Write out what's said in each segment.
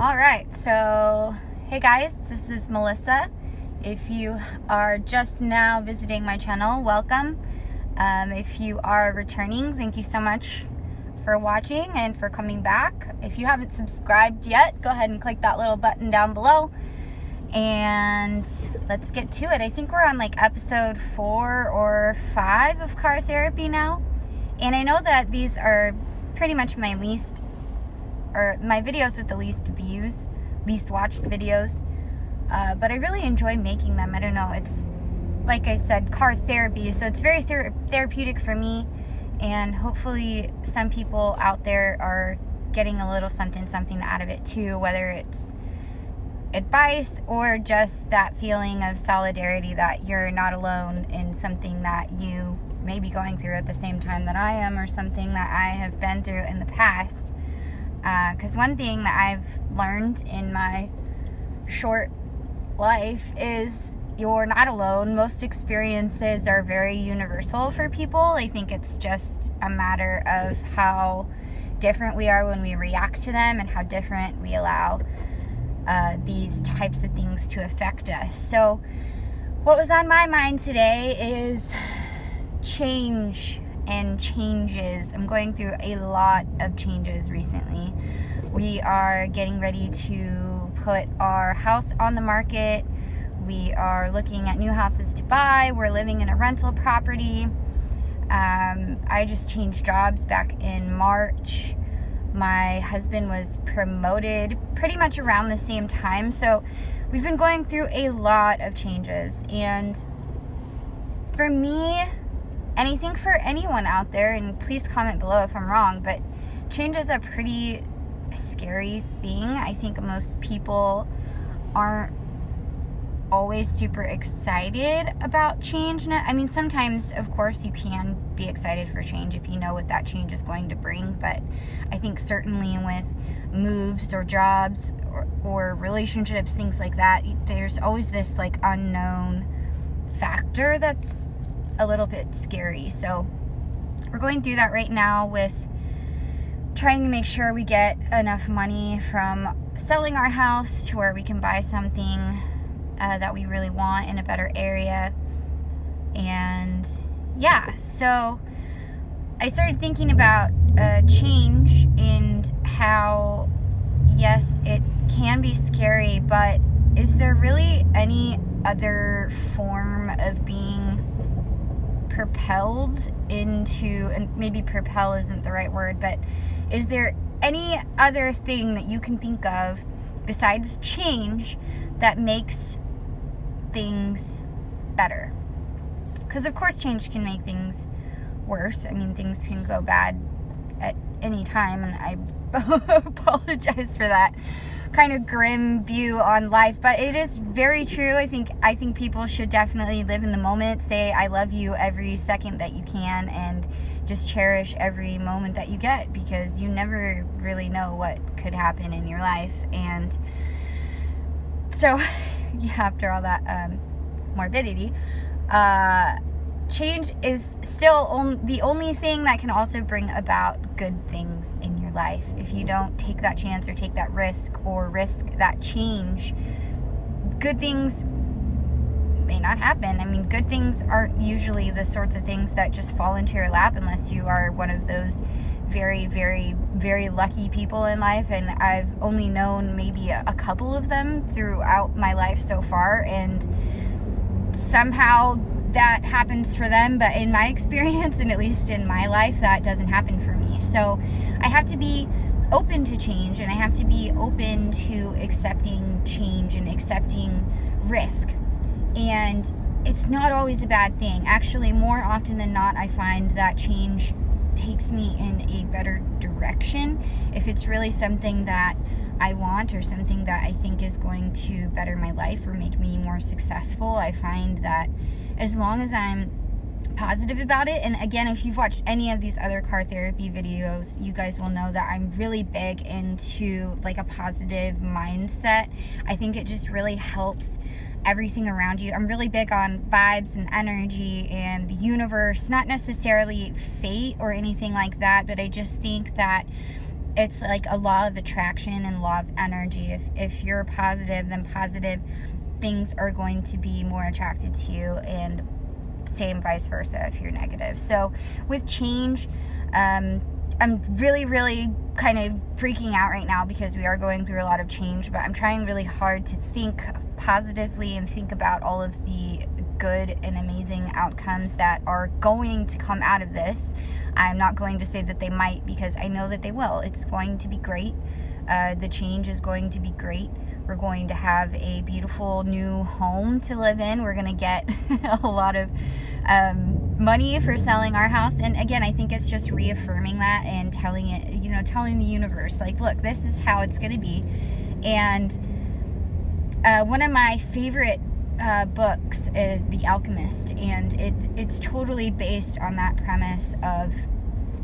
All right, so hey guys, this is Melissa. If you are just now visiting my channel, welcome. If you are returning, thank you so much for watching and for coming back. If you haven't subscribed yet, go ahead and click that little button down below and let's get to it. I think we're on like episode 4 or 5 of car therapy now, and I know that these are pretty much my videos with the least views, least watched videos, but I really enjoy making them. I don't know, it's like I said, car therapy, so it's very therapeutic for me, and hopefully some people out there are getting a little something out of it too, whether it's advice or just that feeling of solidarity that you're not alone in something that you may be going through at the same time that I am, or something that I have been through in the past. Because one thing that I've learned in my short life is you're not alone. Most experiences are very universal for people. I think it's just a matter of how different we are when we react to them, and how different we allow these types of things to affect us. So what was on my mind today is change and changes. I'm going through a lot of changes recently. We are getting ready to put our house on the market. We are looking at new houses to buy. We're living in a rental property. I just changed jobs back in March. My husband was promoted pretty much around the same time. So we've been going through a lot of changes. And for me, and I think for anyone out there, and please comment below if I'm wrong, but change is a pretty scary thing. I think most people aren't always super excited about change. I mean, sometimes, of course, you can be excited for change if you know what that change is going to bring, but I think certainly with moves or jobs or relationships, things like that, there's always this like unknown factor that's a little bit scary. So we're going through that right now with trying to make sure we get enough money from selling our house to where we can buy something that we really want in a better area. And yeah, so I started thinking about change and how, yes, it can be scary, but is there really any other form of being propelled into, and maybe propel isn't the right word, but is there any other thing that you can think of besides change that makes things better? Because of course change can make things worse. I mean, things can go bad at any time, and I apologize for that kind of grim view on life, but it is very true. I think people should definitely live in the moment, say I love you every second that you can, and just cherish every moment that you get, because you never really know what could happen in your life. And so yeah, after all that morbidity, change is still the only thing that can also bring about good things in your life. If you don't take that chance or take that risk or risk that change, good things may not happen. I mean, good things aren't usually the sorts of things that just fall into your lap, unless you are one of those very, very, very lucky people in life. And I've only known maybe a couple of them throughout my life so far, and somehow that happens for them, but in my experience, and at least in my life, that doesn't happen for me. So I have to be open to change, and I have to be open to accepting change and accepting risk. And it's not always a bad thing. Actually, more often than not, I find that change takes me in a better direction if it's really something that I want, or something that I think is going to better my life or make me more successful. I find that as long as I'm positive about it, and again, if you've watched any of these other car therapy videos, you guys will know that I'm really big into like a positive mindset. I think it just really helps everything around you. I'm really big on vibes and energy and the universe, not necessarily fate or anything like that, but I just think that it's like a law of attraction and law of energy. If you're positive, then positive things are going to be more attracted to you, and same vice versa if you're negative. So with change, I'm really, really kind of freaking out right now because we are going through a lot of change, but I'm trying really hard to think positively and think about all of the good and amazing outcomes that are going to come out of this. I'm not going to say that they might, because I know that they will. It's going to be great. The change is going to be great. We're going to have a beautiful new home to live in. We're going to get a lot of money for selling our house. And again, I think it's just reaffirming that and telling it, telling the universe, like, look, this is how it's going to be. And one of my favorite books is The Alchemist, and it's totally based on that premise of,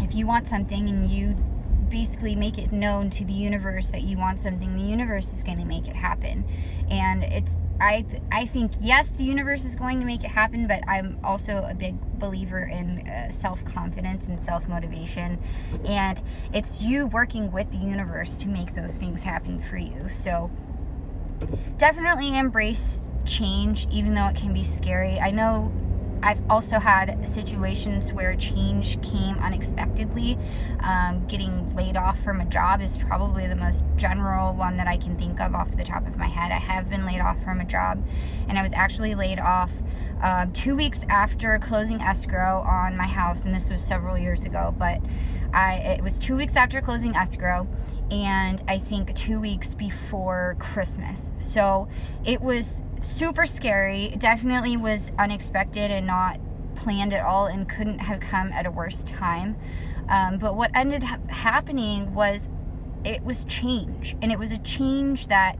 if you want something and you basically make it known to the universe that you want something, the universe is going to make it happen. And I think, yes, the universe is going to make it happen, but I'm also a big believer in self-confidence and self-motivation, and it's you working with the universe to make those things happen for you. So definitely embrace change, even though it can be scary. I know I've also had situations where change came unexpectedly. Getting laid off from a job is probably the most general one that I can think of off the top of my head. I have been laid off from a job, and I was actually laid off 2 weeks after closing escrow on my house, and this was several years ago, but it was 2 weeks after closing escrow, and I think 2 weeks before Christmas. So it was super scary. It definitely was unexpected and not planned at all, and couldn't have come at a worse time. But what ended up happening was, it was change, and it was a change that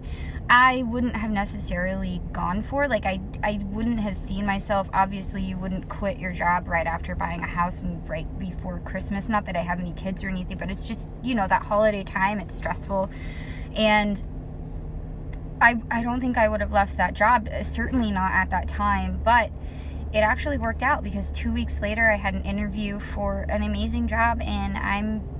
I wouldn't have necessarily gone for. Like, I wouldn't have seen myself. Obviously, you wouldn't quit your job right after buying a house and right before Christmas. Not that I have any kids or anything, but it's just, that holiday time, it's stressful. And I don't think I would have left that job, certainly not at that time, but it actually worked out, because 2 weeks later I had an interview for an amazing job, and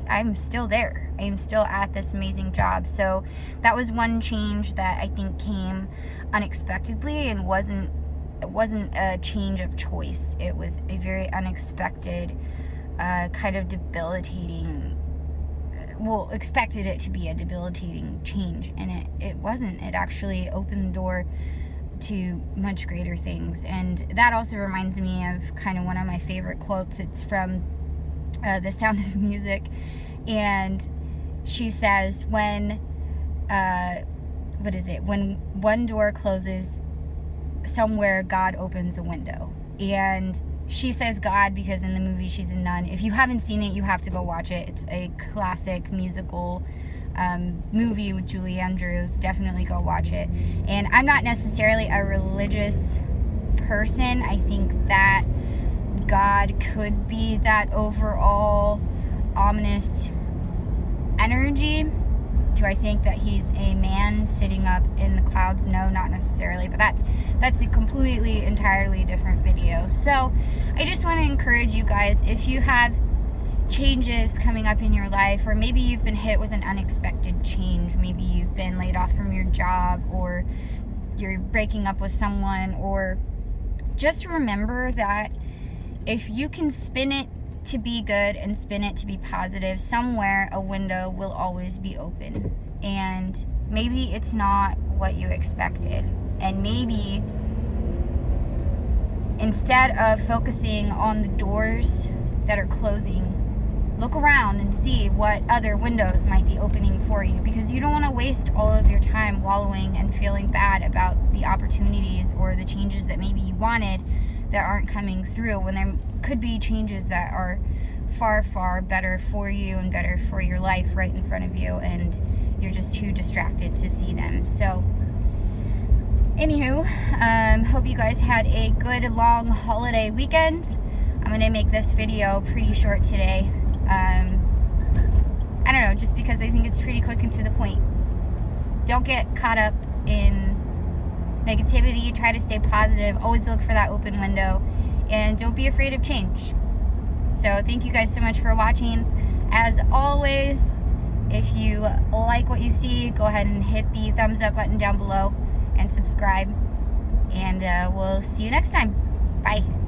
I'm still there. I am still at this amazing job. So that was one change that I think came unexpectedly, and it wasn't a change of choice. It was a very unexpected, kind of debilitating, expected it to be a debilitating change, and it wasn't. It actually opened the door to much greater things. And that also reminds me of kind of one of my favorite quotes. It's from The Sound of Music, and she says, when one door closes somewhere, God opens a window. And she says God because in the movie she's a nun. If you haven't seen it, you have to go watch it. It's a classic musical movie with Julie Andrews. Definitely go watch it. And I'm not necessarily a religious person. I think that God could be that overall ominous energy. Do I think that he's a man sitting up in the clouds? No, not necessarily, but that's a completely, entirely different video. So I just want to encourage you guys, if you have changes coming up in your life, or maybe you've been hit with an unexpected change, maybe you've been laid off from your job, or you're breaking up with someone, or just remember that if you can spin it to be good and spin it to be positive, somewhere a window will always be open. And maybe it's not what you expected, and maybe instead of focusing on the doors that are closing, look around and see what other windows might be opening for you, because you don't want to waste all of your time wallowing and feeling bad about the opportunities or the changes that maybe you wanted that aren't coming through, when there could be changes that are far, far better for you and better for your life right in front of you, and you're just too distracted to see them. So anywho, hope you guys had a good long holiday weekend. I'm going to make this video pretty short today. I don't know, just because I think it's pretty quick and to the point. Don't get caught up in negativity. Try to stay positive. Always look for that open window, and don't be afraid of change. So thank you guys so much for watching. As always, If you like what you see, go ahead and hit the thumbs up button down below and subscribe. And we'll see you next time. Bye.